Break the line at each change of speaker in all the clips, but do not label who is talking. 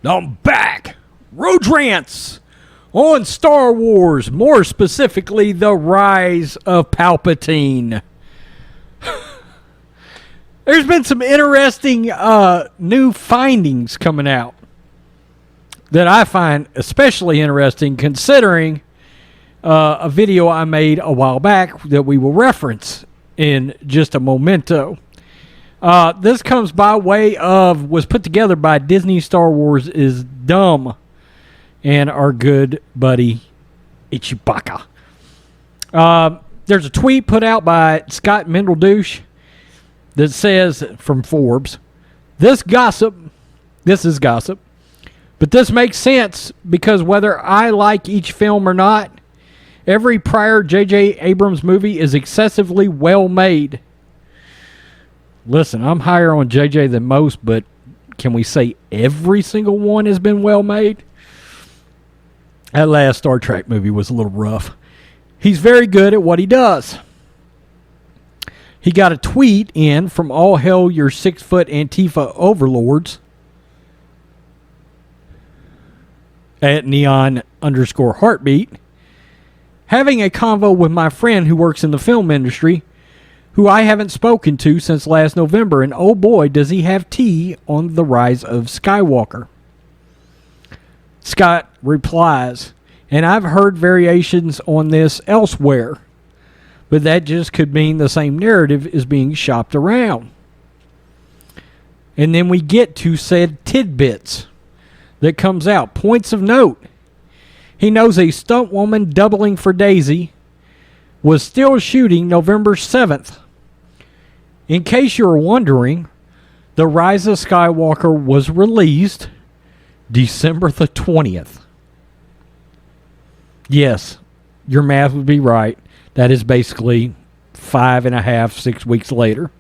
I'm back. Road Rants on Star Wars, more specifically, The Rise of Palpatine. There's been some interesting new findings coming out that I find especially interesting, considering a video I made a while back that we will reference in just a momento. This comes by way of, was put together by Disney Star Wars is Dumb and our good buddy Ichibaka. There's a tweet put out by Scott Mendeldouche that says, from Forbes, this is gossip, but this makes sense because whether I like each film or not, every prior J.J. Abrams movie is excessively well made. Listen, I'm higher on J.J. than most, but can we say every single one has been well made? That last Star Trek movie was a little rough. He's very good at what he does. He got a tweet in from all hell your 6-foot Antifa overlords at neon_heartbeat, having a convo with my friend who works in the film industry, who I haven't spoken to since last November, and oh boy, does he have tea on the rise of Skywalker. Scott replies, and I've heard variations on this elsewhere, but that just could mean the same narrative is being shopped around. And then we get to said tidbits that comes out. Points of note. He knows a stunt woman doubling for Daisy was still shooting November 7th. In case you're wondering, The Rise of Skywalker was released December the 20th. Yes, your math would be right. That is basically 6 weeks later.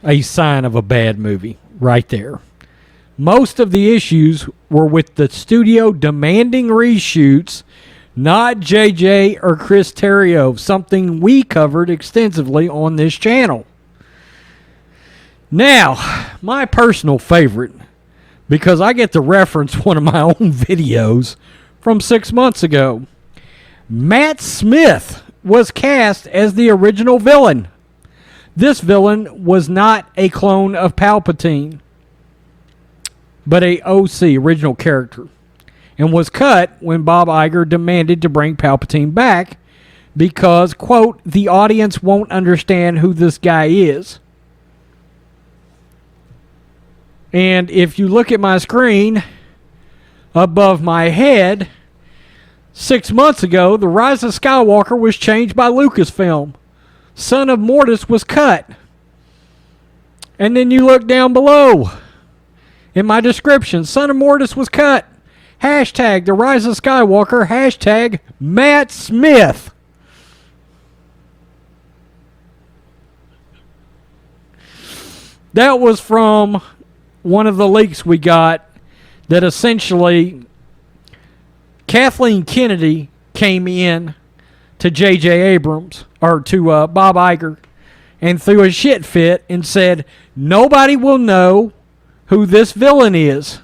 A sign of a bad movie right there. Most of the issues were with the studio demanding reshoots, not JJ or Chris Terrio, something we covered extensively on this channel. Now, my personal favorite, because I get to reference one of my own videos from 6 months ago. Matt Smith was cast as the original villain. This villain was not a clone of Palpatine, but a OC, original character, and was cut when Bob Iger demanded to bring Palpatine back because, quote, the audience won't understand who this guy is. And if you look at my screen above my head, 6 months ago, The Rise of Skywalker was changed by Lucasfilm. Son of Mortis was cut. And then you look down below in my description, Son of Mortis was cut. Hashtag The Rise of Skywalker. Hashtag Matt Smith. That was from one of the leaks we got that essentially Kathleen Kennedy came in to J.J. Abrams, or to Bob Iger, and threw a shit fit and said, nobody will know who this villain is.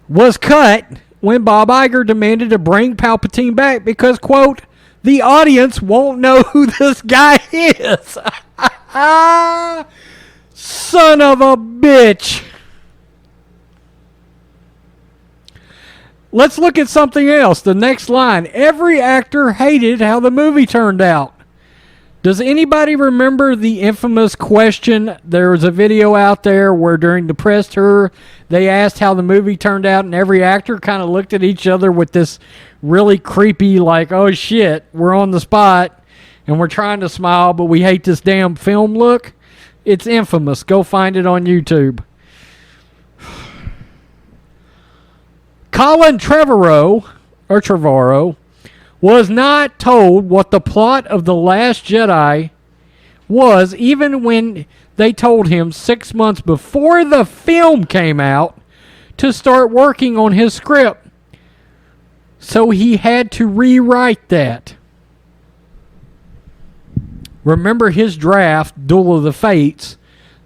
Was cut when Bob Iger demanded to bring Palpatine back because, quote, the audience won't know who this guy is. Son of a bitch. Let's look at something else. The next line. Every actor hated how the movie turned out. Does anybody remember the infamous question? There was a video out there where during the press tour, they asked how the movie turned out, and every actor kind of looked at each other with this really creepy, like, oh shit, we're on the spot, and we're trying to smile, but we hate this damn film look. It's infamous. Go find it on YouTube. Colin Trevorrow was not told what the plot of The Last Jedi was, even when they told him 6 months before the film came out to start working on his script. So he had to rewrite that. Remember his draft, Duel of the Fates,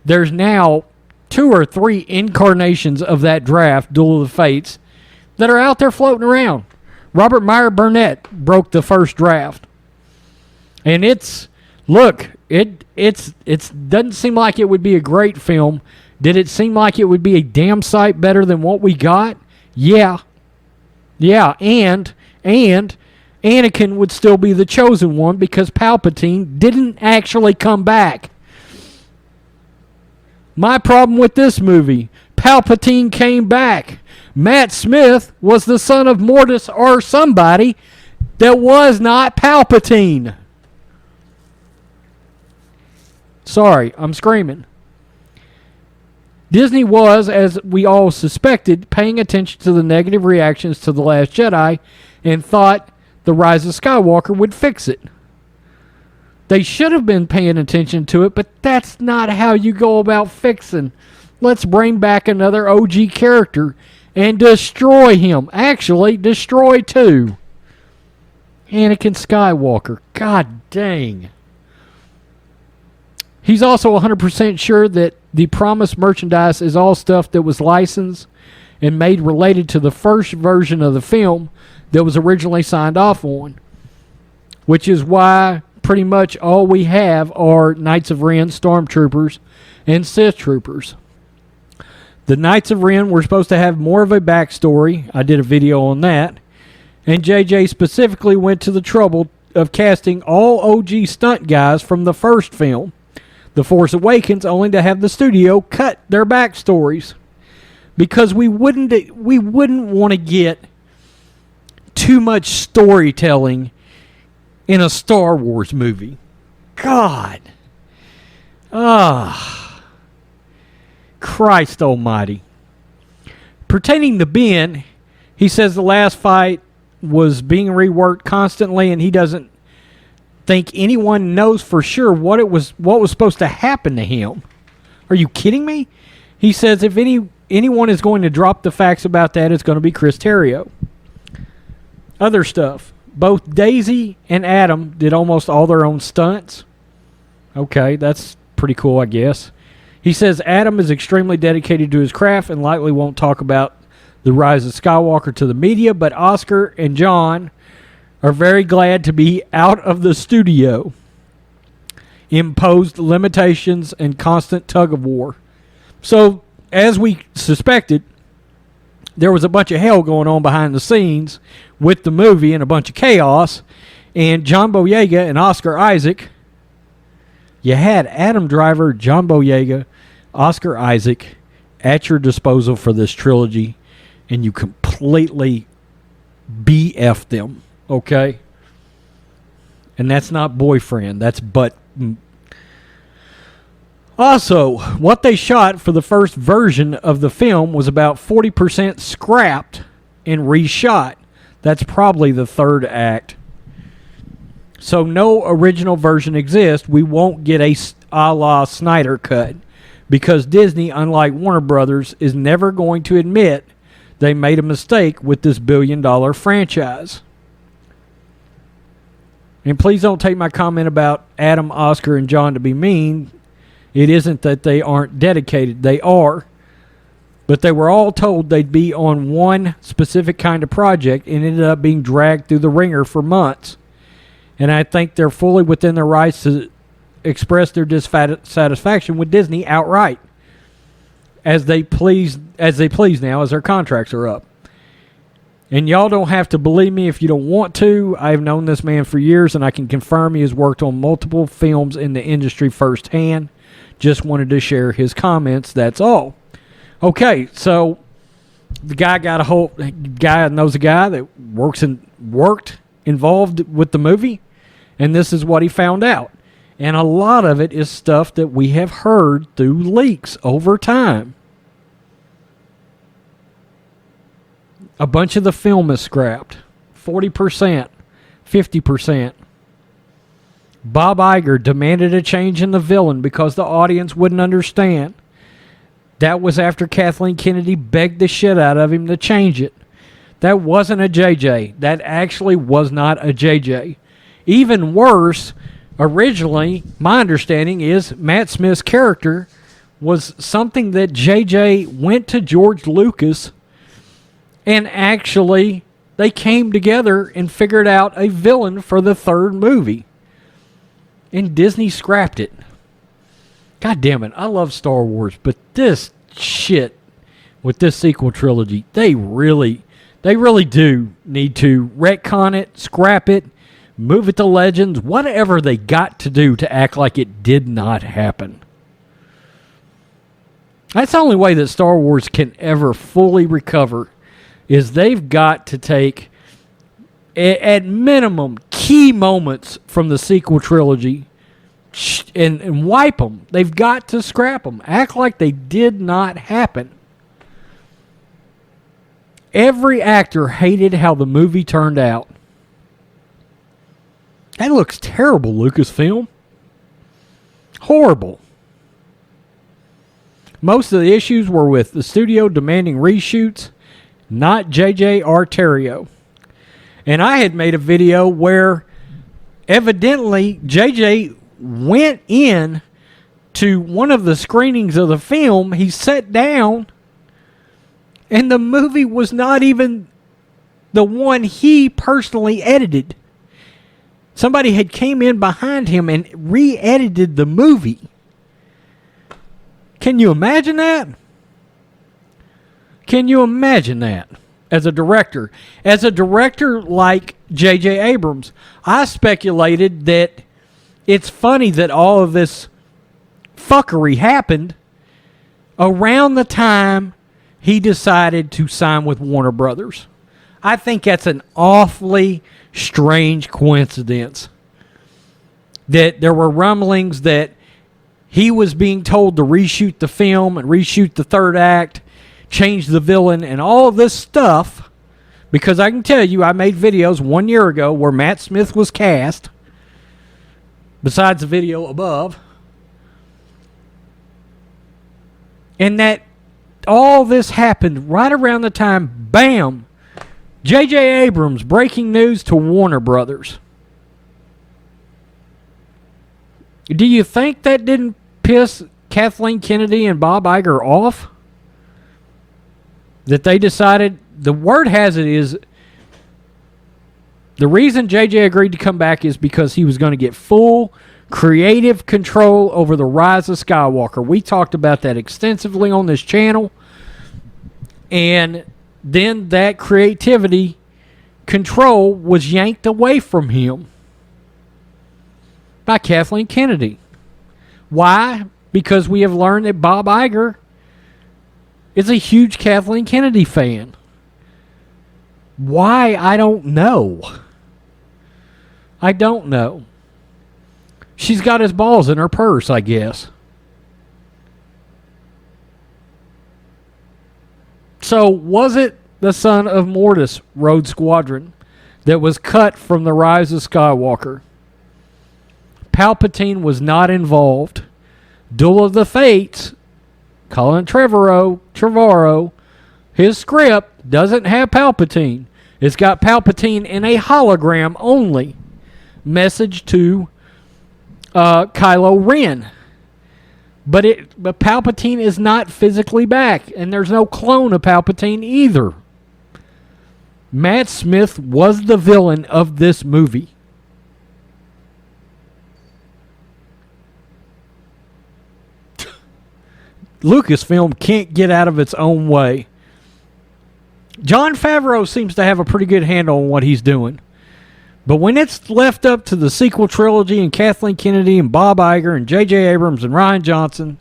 there's now 2 or 3 incarnations of that draft, Duel of the Fates, that are out there floating around. Robert Meyer Burnett broke the first draft. And it doesn't seem like it would be a great film. Did it seem like it would be a damn sight better than what we got? Yeah. Yeah, and Anakin would still be the chosen one because Palpatine didn't actually come back. My problem with this movie, Palpatine came back. Matt Smith was the son of Mortis or somebody that was not Palpatine. Sorry, I'm screaming. Disney was, as we all suspected, paying attention to the negative reactions to The Last Jedi and thought The Rise of Skywalker would fix it. They should have been paying attention to it, but that's not how you go about fixing. Let's bring back another OG character and destroy him. Actually, destroy 2. Anakin Skywalker. God dang. He's also 100% sure that the promised merchandise is all stuff that was licensed and made related to the first version of the film that was originally signed off on, which is why pretty much all we have are Knights of Ren stormtroopers and Sith troopers. The Knights of Ren were supposed to have more of a backstory. I did a video on that. And JJ specifically went to the trouble of casting all OG stunt guys from the first film, The Force Awakens, only to have the studio cut their backstories because we wouldn't want to get too much storytelling in a Star Wars movie. God. Christ almighty. Pertaining to Ben, he says the last fight was being reworked constantly and he doesn't think anyone knows for sure what was supposed to happen to him. Are you kidding me? He says if anyone is going to drop the facts about that, it's going to be Chris Terrio. Other stuff. Both Daisy and Adam did almost all their own stunts. Okay, that's pretty cool, I guess. He says Adam is extremely dedicated to his craft and likely won't talk about The Rise of Skywalker to the media, but Oscar and John are very glad to be out of the studio. Imposed limitations and constant tug of war. So, as we suspected, there was a bunch of hell going on behind the scenes with the movie and a bunch of chaos. And John Boyega and Oscar Isaac, you had Adam Driver, John Boyega, Oscar Isaac at your disposal for this trilogy, and you completely BF'd them, okay? And that's not boyfriend, that's butt. Also, what they shot for the first version of the film was about 40% scrapped and reshot. That's probably the third act. So no original version exists. We won't get a la Snyder cut because Disney, unlike Warner Brothers, is never going to admit they made a mistake with this billion-dollar franchise. And please don't take my comment about Adam, Oscar, and John to be mean. It isn't that they aren't dedicated. They are. But they were all told they'd be on one specific kind of project and ended up being dragged through the ringer for months. And I think they're fully within their rights to express their dissatisfaction with Disney outright. As they please now, as their contracts are up. And y'all don't have to believe me if you don't want to. I've known this man for years, and I can confirm he has worked on multiple films in the industry firsthand. Just wanted to share his comments, that's all. Okay, so the guy knows a guy that worked involved with the movie, and this is what he found out. And a lot of it is stuff that we have heard through leaks over time. A bunch of the film is scrapped. 40%, 50%. Bob Iger demanded a change in the villain because the audience wouldn't understand. That was after Kathleen Kennedy begged the shit out of him to change it. That wasn't a JJ. That actually was not a JJ. Even worse, originally, my understanding is Matt Smith's character was something that JJ went to George Lucas and actually they came together and figured out a villain for the third movie. And Disney scrapped it. God damn it, I love Star Wars, but this shit with this sequel trilogy, they really do need to retcon it, scrap it, move it to Legends, whatever they got to do to act like it did not happen. That's the only way that Star Wars can ever fully recover, is they've got to take, at minimum, key moments from the sequel trilogy and wipe them. They've got to scrap them. Act like they did not happen. Every actor hated how the movie turned out. That looks terrible, Lucasfilm. Horrible. Most of the issues were with the studio demanding reshoots, not J.J. Arterio. And I had made a video where evidently J.J. went in to one of the screenings of the film. He sat down, and the movie was not even the one he personally edited. Somebody had came in behind him and re-edited the movie. Can you imagine that? Can you imagine that? As a director like J.J. Abrams, I speculated that it's funny that all of this fuckery happened around the time he decided to sign with Warner Brothers. I think that's an awfully strange coincidence. That there were rumblings that he was being told to reshoot the film and reshoot the third act, change the villain, and all of this stuff. Because I can tell you, I made videos 1 year ago where Matt Smith was cast, besides the video above. And that all this happened right around the time, bam, J.J. Abrams, breaking news to Warner Brothers. Do you think that didn't piss Kathleen Kennedy and Bob Iger off? That they decided, the word has it is, the reason JJ agreed to come back is because he was going to get full creative control over the Rise of Skywalker. We talked about that extensively on this channel. And then that creativity control was yanked away from him by Kathleen Kennedy. Why? Because we have learned that Bob Iger is a huge Kathleen Kennedy fan. Why? I don't know. I don't know. She's got his balls in her purse, I guess. So, was it the son of Mortis, Rhodes Squadron, that was cut from the Rise of Skywalker? Palpatine was not involved. Duel of the Fates, Colin Trevorrow, his script doesn't have Palpatine. It's got Palpatine in a hologram only. Message to Kylo Ren. But Palpatine is not physically back, and there's no clone of Palpatine either. Matt Smith was the villain of this movie. Lucasfilm can't get out of its own way. Jon Favreau seems to have a pretty good handle on what he's doing. But when it's left up to the sequel trilogy and Kathleen Kennedy and Bob Iger and J.J. Abrams and Rian Johnson,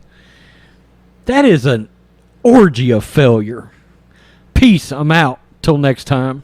that is an orgy of failure. Peace. I'm out. Till next time.